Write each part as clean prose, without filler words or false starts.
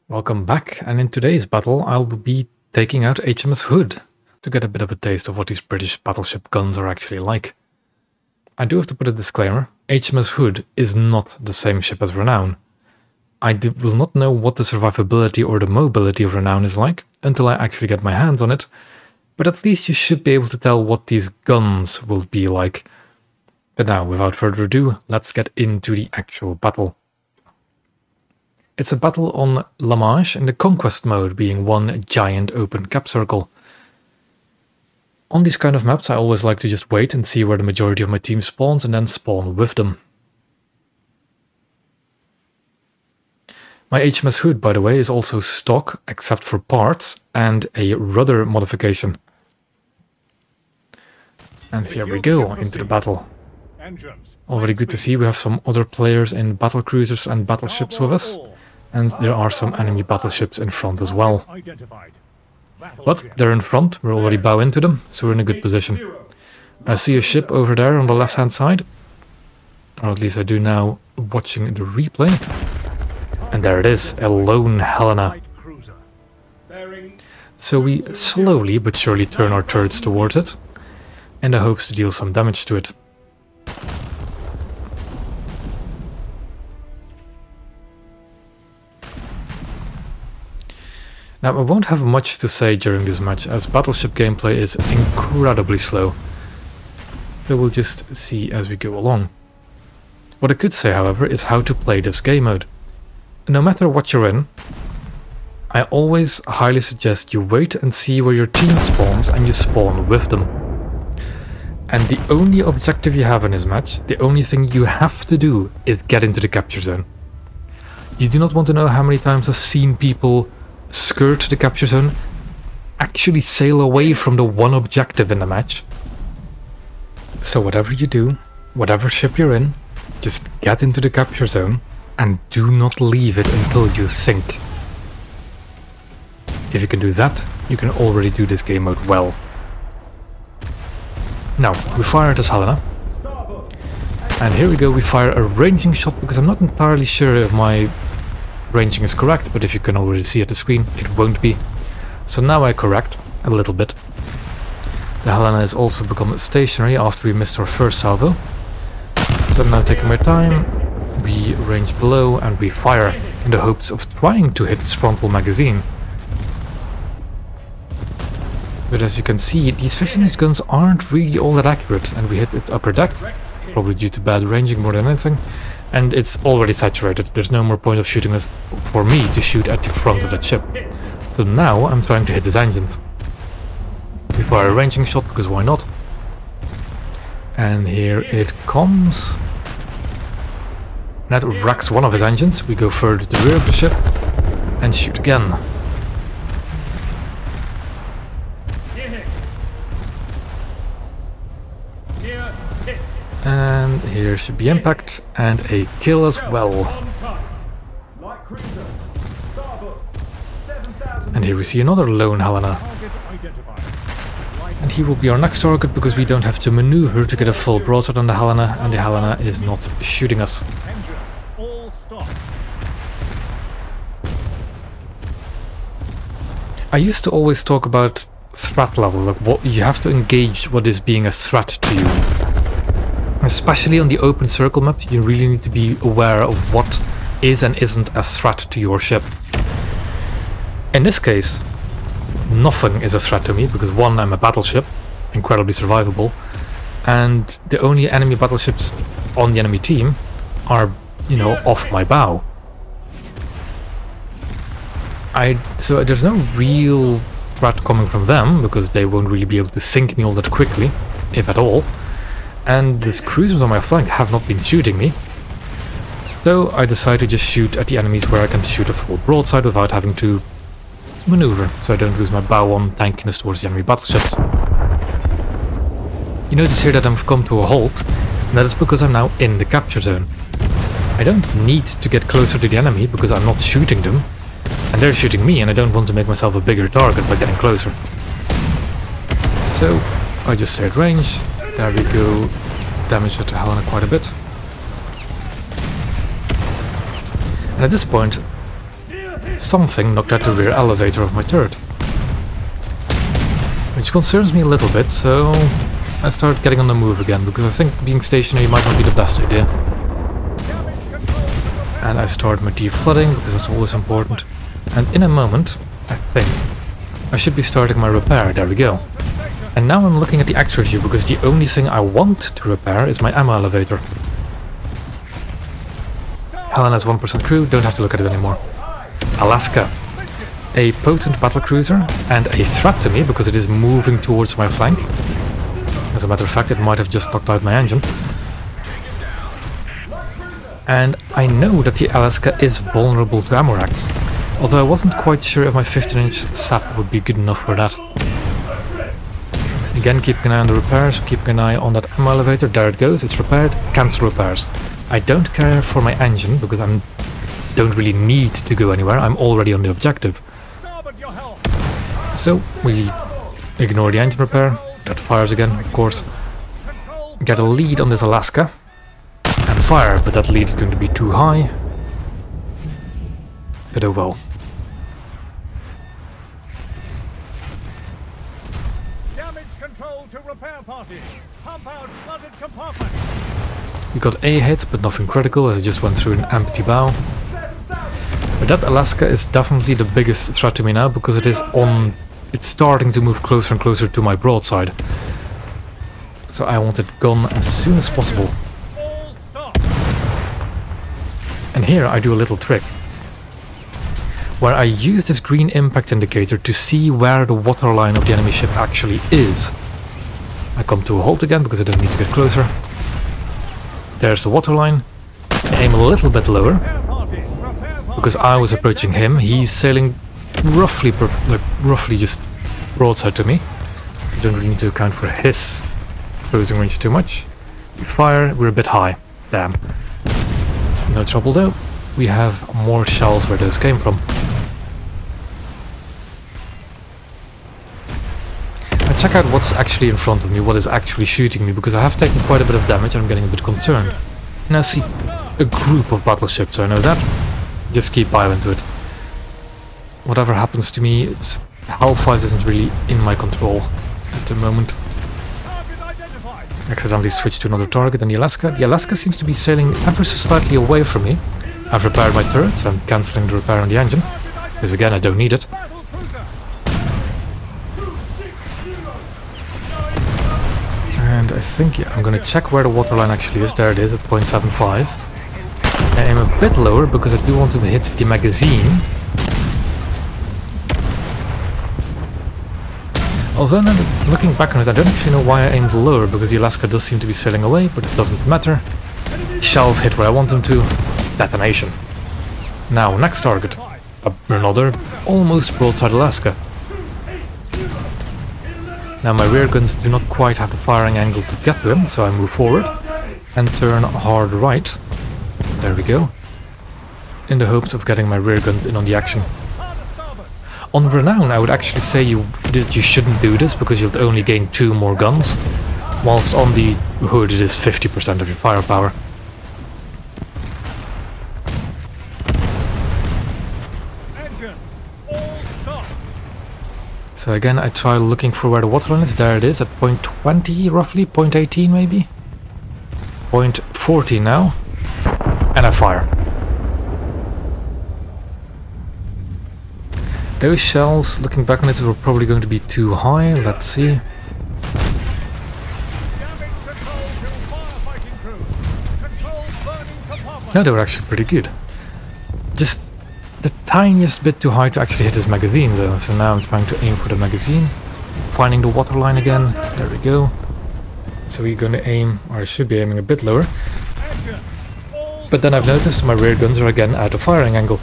Welcome back, and in today's battle I'll be taking out HMS Hood to get a bit of a taste of what these British battleship guns are actually like. I do have to put a disclaimer, HMS Hood is not the same ship as Renown. I will not know what the survivability or the mobility of Renown is like until I actually get my hands on it, but at least you should be able to tell what these guns will be like. But now, without further ado, let's get into the actual battle. It's a battle on La Manche in the conquest mode, being one giant open cap circle. On these kind of maps I always like to just wait and see where the majority of my team spawns and then spawn with them. My HMS Hood, by the way, is also stock, except for parts, and a rudder modification. And here we go, into the battle. Already good to see we have some other players in battlecruisers and battleships with us. And there are some enemy battleships in front as well. But they're in front, we're already bow into them, so we're in a good position. I see a ship over there on the left hand side. Or at least I do now, watching the replay. And there it is, a lone Helena. So we slowly but surely turn our turrets towards it, in the hopes to deal some damage to it. Now I won't have much to say during this match, as battleship gameplay is incredibly slow. So we'll just see as we go along. What I could say, however, is how to play this game mode. No matter what you're in, I always highly suggest you wait and see where your team spawns and you spawn with them. And the only objective you have in this match, the only thing you have to do, is get into the capture zone. You do not want to know how many times I've seen people skirt the capture zone, actually sail away from the one objective in the match. So whatever you do, whatever ship you're in, just get into the capture zone and do not leave it until you sink. If you can do that, you can already do this game mode well. Now, we fire at this Helena. And here we go, we fire a ranging shot, because I'm not entirely sure if my ranging is correct, but if you can already see at the screen, it won't be. So now I correct a little bit. The Helena has also become stationary after we missed our first salvo. So I'm now taking my time, we range below and we fire in the hopes of trying to hit its frontal magazine. But as you can see, these 15-inch guns aren't really all that accurate, and we hit its upper deck, probably due to bad ranging more than anything. And it's already saturated, there's no more point of shooting us for me to shoot at the front of that ship. So now I'm trying to hit his engines. We fire a ranging shot, because why not? And here it comes. That wrecks one of his engines, we go further to the rear of the ship and shoot again. And here should be impact and a kill as well. And here we see another lone Helena. And he will be our next target, because we don't have to maneuver to get a full broadside on the Helena, and the Helena is not shooting us. I used to always talk about threat level, like what you have to engage what is being a threat to you. Especially on the open circle map, you really need to be aware of what is and isn't a threat to your ship. In this case, nothing is a threat to me, because one, I'm a battleship, incredibly survivable, and the only enemy battleships on the enemy team are, you know, off my bow. So there's no real threat coming from them, because they won't really be able to sink me all that quickly, if at all. And these cruisers on my flank have not been shooting me. So I decide to just shoot at the enemies where I can shoot a full broadside without having to maneuver, so I don't lose my bow on tankiness towards the enemy battleships. You notice here that I've come to a halt, and that is because I'm now in the capture zone. I don't need to get closer to the enemy, because I'm not shooting them, and they're shooting me, and I don't want to make myself a bigger target by getting closer. So I just stay at range. There we go, damage at the Helena quite a bit. And at this point, something knocked at the rear elevator of my turret. Which concerns me a little bit, so I start getting on the move again, because I think being stationary might not be the best idea. And I start my deflooding, because that's always important. And in a moment, I think, I should be starting my repair. There we go. And now I'm looking at the extra view, because the only thing I want to repair is my ammo elevator. Helen has 1% crew, don't have to look at it anymore. Alaska. A potent battlecruiser, and a threat to me, because it is moving towards my flank. As a matter of fact, it might have just knocked out my engine. And I know that the Alaska is vulnerable to ammo racks, although I wasn't quite sure if my 15-inch SAP would be good enough for that. Again, keeping an eye on the repairs, keeping an eye on that ammo elevator. There it goes, it's repaired. Cancel repairs. I don't care for my engine, because I don't really need to go anywhere, I'm already on the objective. So, we ignore the engine repair. That fires again, of course. Get a lead on this Alaska. And fire, but that lead is going to be too high. But oh well. Damage control to repair party. Pump out flooded compartment. We got a hit, but nothing critical, as it just went through an empty bow. But that Alaska is definitely the biggest threat to me now, because it is on... It's starting to move closer and closer to my broadside. So I want it gone as soon as possible. And here I do a little trick, where I use this green impact indicator to see where the waterline of the enemy ship actually is. I come to a halt again, because I don't need to get closer. There's the waterline. I aim a little bit lower, because I was approaching him. He's sailing roughly just broadside to me. I don't really need to account for his closing range too much. We fire, we're a bit high. Damn. No trouble though. We have more shells where those came from. I check out what's actually in front of me, what is actually shooting me, because I have taken quite a bit of damage and I'm getting a bit concerned. And I see a group of battleships, so I know that. Just keep piling to it. Whatever happens to me, health-wise isn't really in my control at the moment. Accidentally switched to another target and the Alaska. The Alaska seems to be sailing ever so slightly away from me. I've repaired my turrets, I'm cancelling the repair on the engine, because again I don't need it. And I think, yeah, I'm gonna check where the waterline actually is. There it is, at 0.75. I aim a bit lower, because I do want to hit the magazine. Although now looking back on it, I don't actually know why I aimed lower, because the Alaska does seem to be sailing away, but it doesn't matter. Shells hit where I want them to. Detonation. Now, next target. Another almost broadside Alaska. Now my rear guns do not quite have the firing angle to get to him, so I move forward and turn hard right. There we go. In the hopes of getting my rear guns in on the action. On Renown, I would actually say that you shouldn't do this, because you'll only gain 2 more guns, whilst on the Hood it is 50% of your firepower. So again, I try looking for where the waterline is. There it is, at 0.20 roughly, 0.18 maybe? 0.40 now. And I fire. Those shells, looking back on it, were probably going to be too high. Let's see. No, they were actually pretty good. Just the tiniest bit too high to actually hit his magazine though. So now I'm trying to aim for the magazine. Finding the waterline again. There we go. So we're going to aim, or I should be aiming a bit lower. But then I've noticed my rear guns are again out of firing angle.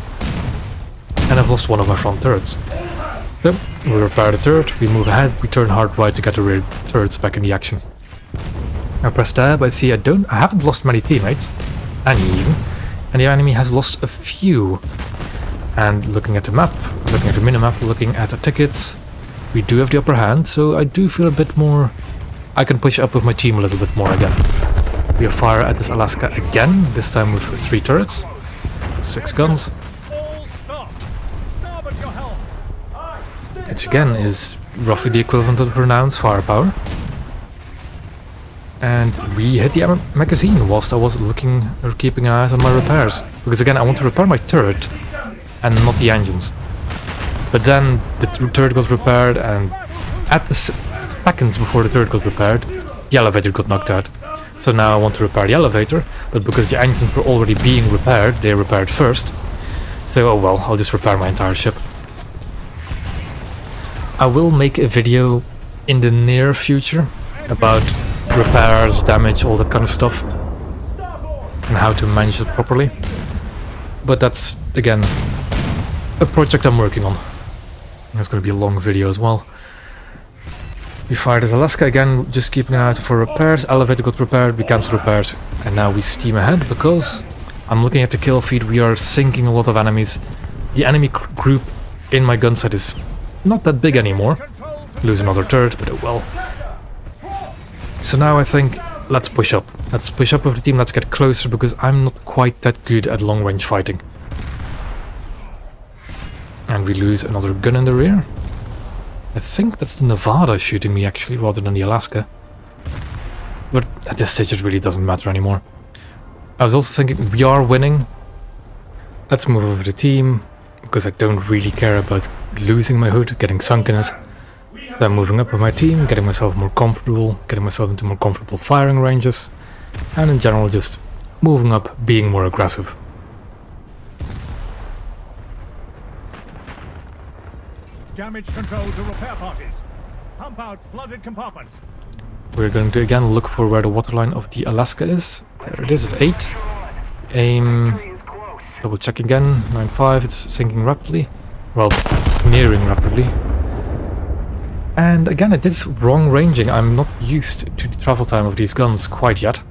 And I've lost one of my front turrets. So, we repair the turret, we move ahead, we turn hard right to get the rear turrets back in the action. I press tab, I see I haven't lost many teammates, any even, and the enemy has lost a few. And looking at the map, looking at the minimap, looking at the tickets, we do have the upper hand, so I do feel a bit more... I can push up with my team a little bit more again. We fire at this Alaska again, this time with 3 turrets, so 6 guns. recovered your health. Which again is roughly the equivalent of Renown's firepower. And we hit the magazine whilst I was looking or keeping an eye on my repairs. Because again, I want to repair my turret and not the engines. But then the turret got repaired, and at the seconds before the turret got repaired, the elevator got knocked out. So now I want to repair the elevator, but because the engines were already being repaired, they repaired first. So, oh well, I'll just repair my entire ship. I will make a video in the near future about repairs, damage, all that kind of stuff, and how to manage it properly. But that's, again, a project I'm working on. It's going to be a long video as well. We fired as Alaska again, just keeping an eye out for repairs. Elevator got repaired, we cancelled repairs, and now we steam ahead because I'm looking at the kill feed. We are sinking a lot of enemies. The enemy group in my gun set is not that big anymore. Lose another turret, but oh well. So now I think, let's push up. Let's push up with the team, let's get closer, because I'm not quite that good at long range fighting. And we lose another gun in the rear. I think that's the Nevada shooting me actually, rather than the Alaska. But at this stage it really doesn't matter anymore. I was also thinking, we are winning. Let's move over the team, because I don't really care about losing my hood, getting sunk in it. So I'm moving up with my team, getting myself more comfortable, getting myself into more comfortable firing ranges, and in general just moving up, being more aggressive. Damage control to repair parties. Pump out flooded compartments. We're going to again look for where the waterline of the Alaska is. There it is at 8. Aim, double check again, 9.5, it's sinking rapidly. Well, nearing rapidly. And again, it is wrong ranging. I'm not used to the travel time of these guns quite yet.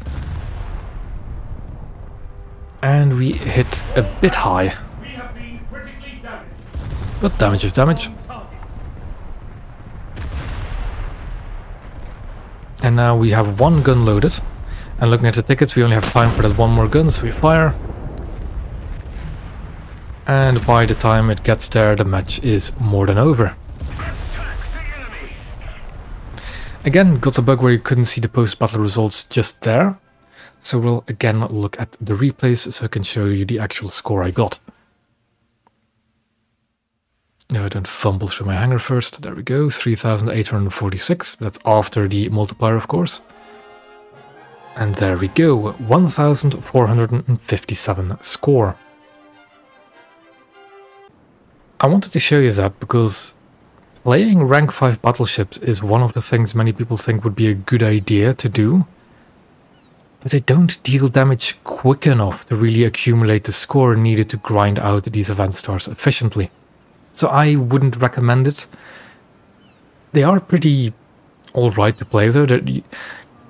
And we hit a bit high. But damage is damage. And now we have one gun loaded. And looking at the tickets, we only have time for that one more gun, so we fire. And by the time it gets there, the match is more than over. Again, got a bug where you couldn't see the post-battle results just there. So we'll again look at the replays so I can show you the actual score I got. If I don't fumble through my hanger first, there we go, 3,846. That's after the multiplier, of course. And there we go, 1,457 score. I wanted to show you that because playing rank 5 battleships is one of the things many people think would be a good idea to do. But they don't deal damage quick enough to really accumulate the score needed to grind out these event stars efficiently. So I wouldn't recommend it. They are pretty alright to play though.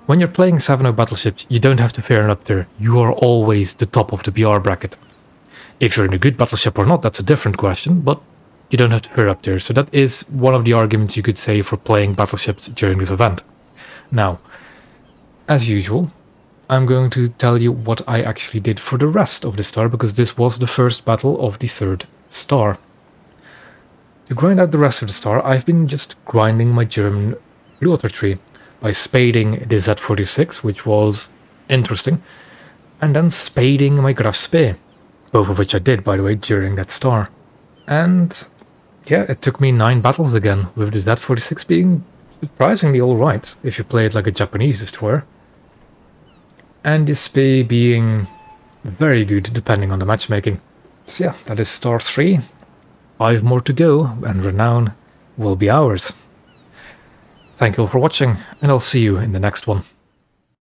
When you're playing 7.0 battleships, you don't have to fear an up there. You are always the top of the BR bracket. If you're in a good battleship or not, that's a different question, but you don't have to fear up there. So that is one of the arguments you could say for playing battleships during this event. Now, as usual, I'm going to tell you what I actually did for the rest of the star, because this was the first battle of the 3rd star. To grind out the rest of the star, I've been just grinding my German blue water tree by spading the Z46, which was interesting, and then spading my Graf Spee, both of which I did, by the way, during that star. And yeah, it took me 9 battles again, with the Z46 being surprisingly alright, if you play it like a Japanese destroyer. And the Spee being very good, depending on the matchmaking. So yeah, that is star 3. 5 more to go, and Renown will be ours. Thank you all for watching, and I'll see you in the next one.